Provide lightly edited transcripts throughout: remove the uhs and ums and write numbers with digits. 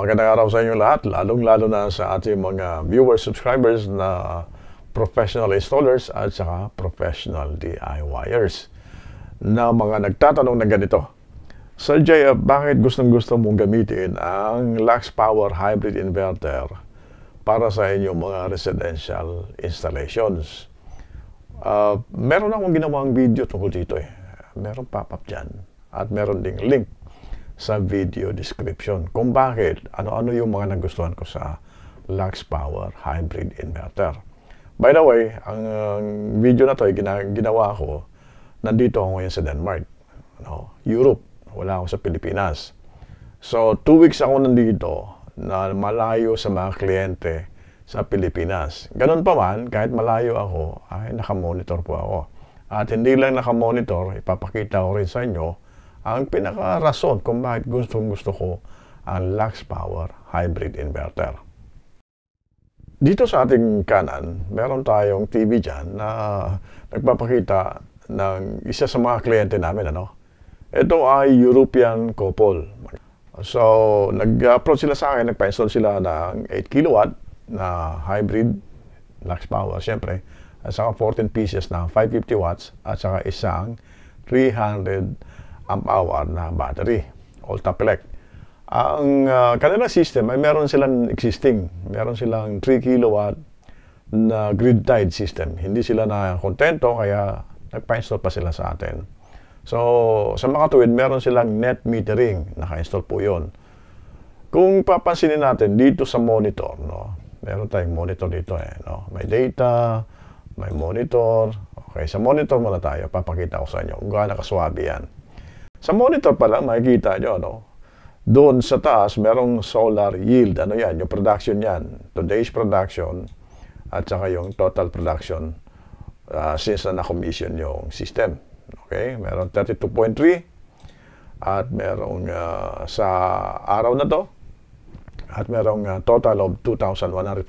Magandang araw sa inyo lahat, lalong-lalo na sa ating mga viewers, subscribers na professional installers at saka professional DIYers na mga nagtatanong na ganito. Sir Jay, bakit gustong-gusto mong gamitin ang Lux Power Hybrid Inverter para sa inyong mga residential installations? Meron akong ginawang video tungkol dito Meron pop-up dyan at meron ding link sa video description kung bakit, ano-ano yung mga nagustuhan ko sa Lux Power Hybrid Inverter. By the way, ang video na to ay ginawa ko, nandito ako ngayon sa Denmark, Europe, wala ako sa Pilipinas. So, 2 weeks ako nandito na malayo sa mga kliyente sa Pilipinas. Ganun pa man, kahit malayo ako, ay nakamonitor po ako. At hindi lang nakamonitor, ipapakita ko rin sa inyo ang pinaka-rason kung bakit gusto ko ang Lux Power Hybrid Inverter. Dito sa ating kanan, meron tayong TV dyan na nagpapakita ng isa sa mga kliyente namin. Ito ay European couple. So, nag-approach sila sa akin, nagpa-install sila ng 8 kilowatt na hybrid Lux Power, siyempre, at saka 14 pieces na 550 watts at saka isang 300 amp hour na battery, Ultrapelec. Ang kanilang system ay meron silang existing, meron silang 3 kilowatt na grid-tied system. Hindi sila na kontento kaya nagpa-install pa sila sa atin. So, sa mga tuwid, meron silang net metering, naka-install po yun. Kung papansinin natin dito sa monitor, meron tayong monitor dito may data, may monitor. Okay, sa monitor muna tayo, papakita ko sa inyo kung gaano kaswabe yan. Sa monitor pala, makikita nyo, doon sa taas, merong solar yield. Ano yan? Yung production yan. Today's production at saka yung total production since na na-commission yung system. Okay? Meron 32.3 at merong sa araw na to at merong total of 2,145.5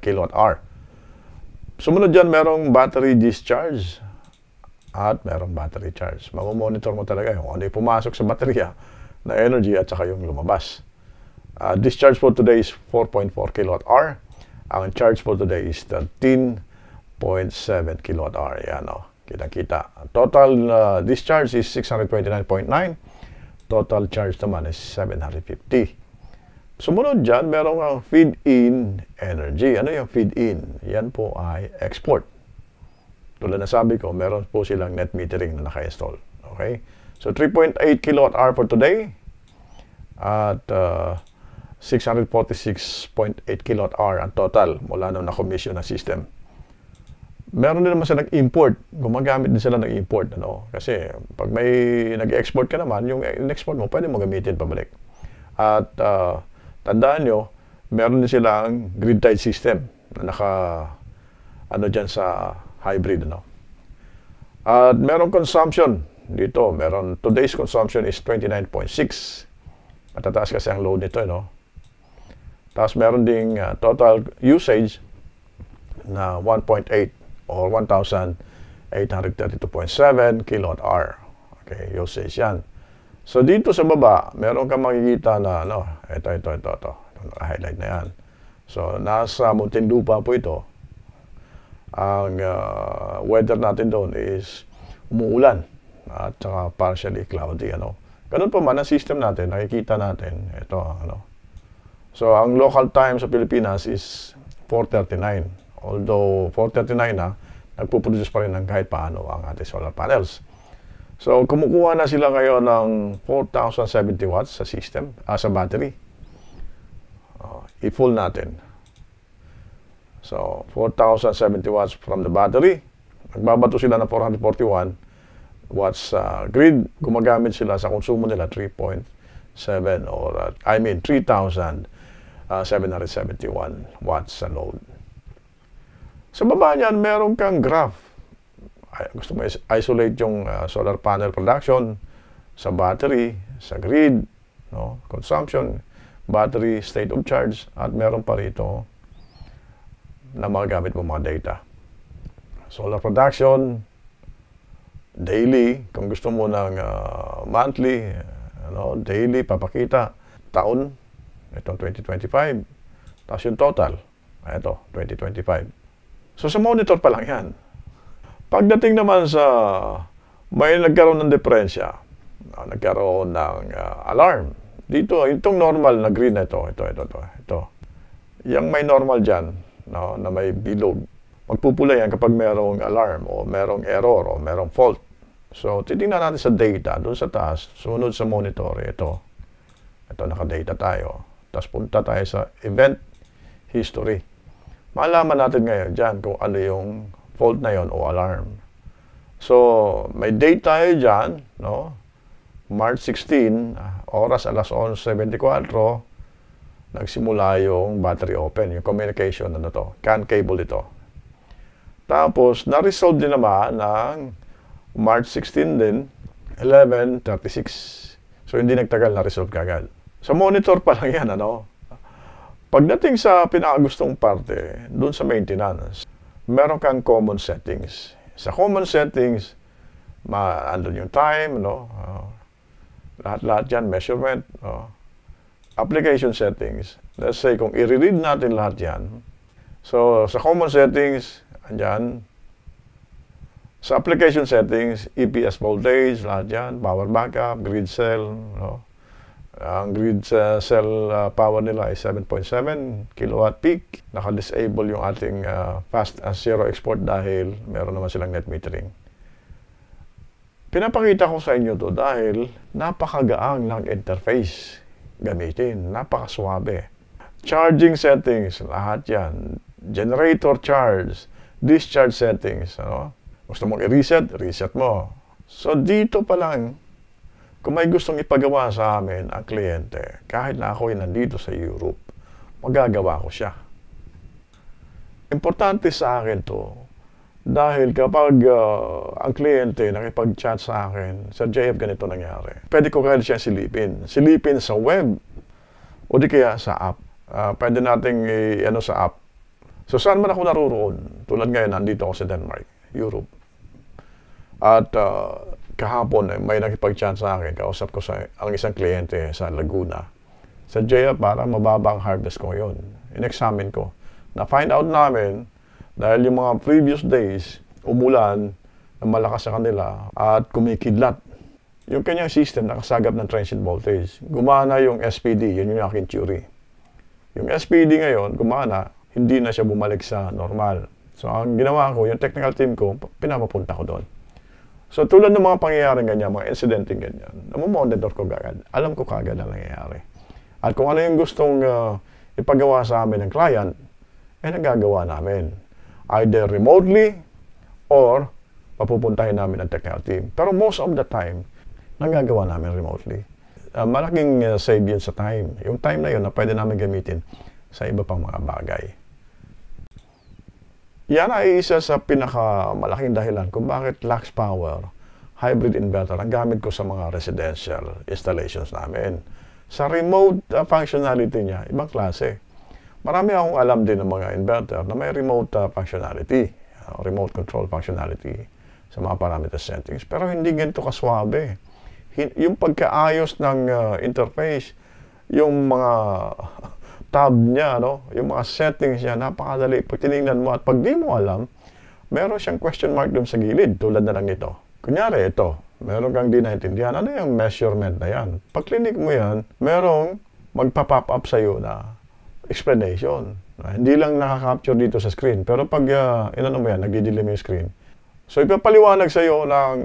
kWh. Sumunod dyan, merong battery discharge at merong battery charge. Mamamonitor mo talaga yung ano yung pumasok sa baterya na energy at saka yung lumabas. Discharge for today is 4.4 kWh. Ang charge for today is 13.7 kWh. Yan kita-kita. Total discharge is 629.9. Total charge naman is 750. Sumunod dyan, merong feed-in energy. Ano yung feed-in? Yan po ay export. Tulad na sabi ko, meron po silang net metering na naka-install. Okay? So, 3.8 kWh for today at 646.8 kWh ang total mula nung na-commission na system. Meron din naman silang import. Gumagamit din sila ng import. Kasi, pag may nag-export ka naman, yung in-export mo, pwede mo gamitin pabalik. At tandaan nyo, meron din silang grid-tied system na dyan sa hybrid, At merong consumption dito. Today's consumption is 29.6. Matataas kasi ang load nito, Tapos meron ding total usage na 1.8 or 1,832.7 kWh. Okay, usage yan. So dito sa baba, meron kang makikita na, ito. Highlight na yan. So, nasa Muntinlupa po ito. Ang weather natin doon is umuulan at saka partially cloudy, Ganun pa man ang system natin, nakikita natin ito, So ang local time sa Pilipinas is 4:39. Although 4:39 na, nagpo-produce pa rin ng kahit paano ang ating solar panels. So kumukuha na sila ngayon ng 4,070 watts sa system, sa battery. I-full natin. So, 4,070 watts from the battery. Nagbabato sila ng 441 watts sa grid. Gumagamit sila sa konsumo nila 3.7 or 3,771 watts sa load. Sa baba niyan, meron kang graph. Gusto mo isolate yung solar panel production sa battery, sa grid, consumption, battery, state of charge, at meron pa rito na magagamit mo mga data. Solar production, daily, kung gusto mo ng monthly, daily, papakita, taon, Ito 2025. Tapos yung total, ito 2025. So sa monitor pa lang yan. Pagdating naman sa may nagkaroon ng diferensya, nagkaroon ng alarm. Dito, itong normal na green na ito. Yung may normal dyan, no, na may bilog, magpupula yan kapag merong alarm o merong error o merong fault. So, titingnan natin sa data, doon sa taas, sunod sa monitor, ito. Ito, naka-data tayo. Tapos punta tayo sa event history. Malaman natin ngayon dyan kung ano yung fault na yon o alarm. So, may date tayo dyan, no? March 16, oras alas 11:74, nagsimula yung battery open, yung communication, ano to, CAN cable ito. Tapos, na-resolve din naman ng March 16 din, 11:36. So, hindi nagtagal, na-resolve kagad. Sa monitor pa lang yan, ano? Pagdating sa pinakagustong parte, doon sa maintenance, meron kang common settings. Sa common settings, andun yung time, no? Lahat-lahat yan, measurement, no? Application settings. Let's say, kung i-read natin lahat yan, so, sa common settings, andyan, sa application settings, EPS voltage, lahat yan, power backup, grid cell, no? Ang grid cell power nila ay 7.7 kilowatt peak. Naka-disable yung ating fast zero export dahil meron naman silang net metering. Pinapakita ko sa inyo to dahil napakagaang ng interface gamitin. Napakaswabe. Charging settings, lahat yan. Generator charge, discharge settings. Ano? Gusto mong i-reset, reset mo. So dito pa lang, kung may gustong ipagawa sa amin ang kliyente, kahit na ako'y nandito sa Europe, magagawa ko siya. Importante sa akin to, dahil kapag ang kliyente nakipag-chat sa akin, sa JF ganito nangyari, pwede ko kaya siya silipin sa web, o di kaya sa app. Pwede nating ano sa app. So saan man ako naroon? Tulad ngayon, nandito ako sa Denmark, Europe. At kahapon may nakipag-chat sa akin, kausap ko ang isang kliyente sa Laguna. Sa JF, para mababang harvest ko yun. In-examine ko. Na-find out namin, dahil yung mga previous days, umulan, na malakas sa kanila, at kumikidlat. Yung kanyang system, nakasagap ng transient voltage. Gumana yung SPD, yun yung aking theory. Yung SPD ngayon, gumana, hindi na siya bumalik sa normal. So, ang ginawa ko, yung technical team ko, pinapapunta ko doon. So, tulad ng mga pangyayaring ganyan, mga incidenting ganyan, namomonitor ko agad. Alam ko kagad na nangyayari. At kung ano yung gustong ipagawa sa amin ng client, nagagawa namin. Either remotely, or papupuntahin namin ang technical team. Pero most of the time, nagagawa namin remotely. Malaking save yun sa time. Yung time na yun na pwede namin gamitin sa iba pang mga bagay. Yan ay isa sa pinakamalaking dahilan kung bakit Lux Power hybrid inverter ang gamit ko sa mga residential installations namin. Sa remote functionality niya, ibang klase. Marami akong alam din ng mga inverter na may remote functionality, remote control functionality sa mga parameter settings. Pero hindi ganito kaswabe. Yung pagkaayos ng interface, yung mga tab niya, no? Yung mga settings niya, napakadali. Pag tinignan mo at pag di mo alam, meron siyang question mark doon sa gilid, tulad na lang ito. Kunyari, ito, meron kang di naintindihan. Ano yung measurement na yan? Pag clinic mo yan, merong magpa-pop up sa'yo na explanation. Hindi lang nakaka-capture dito sa screen. Pero pag inano mo yan, nagdidilim yung screen. So, ipapaliwanag sa'yo ng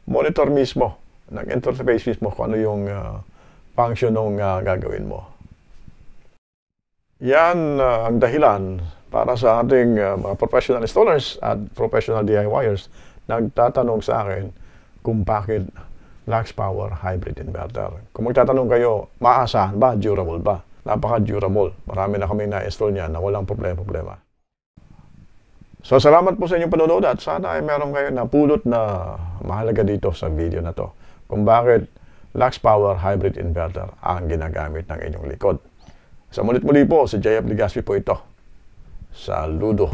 monitor mismo, ng interface mismo, kung ano yung function ng gagawin mo. Yan ang dahilan para sa ating mga professional installers at professional DIYers nagtatanong sa akin kung bakit Lux Power Hybrid Inverter. Kung magtatanong kayo, maasahan ba? Durable ba? Napaka-durable. Marami na kami na-install niyan na walang problema. So, salamat po sa inyong panonood at sana ay meron kayo napulot na mahalaga dito sa video na to. Kung bakit Lux Power Hybrid Inverter ang ginagamit ng inyong likod. Sa mulit-muli po, si JF Legaspi po ito. Saludo.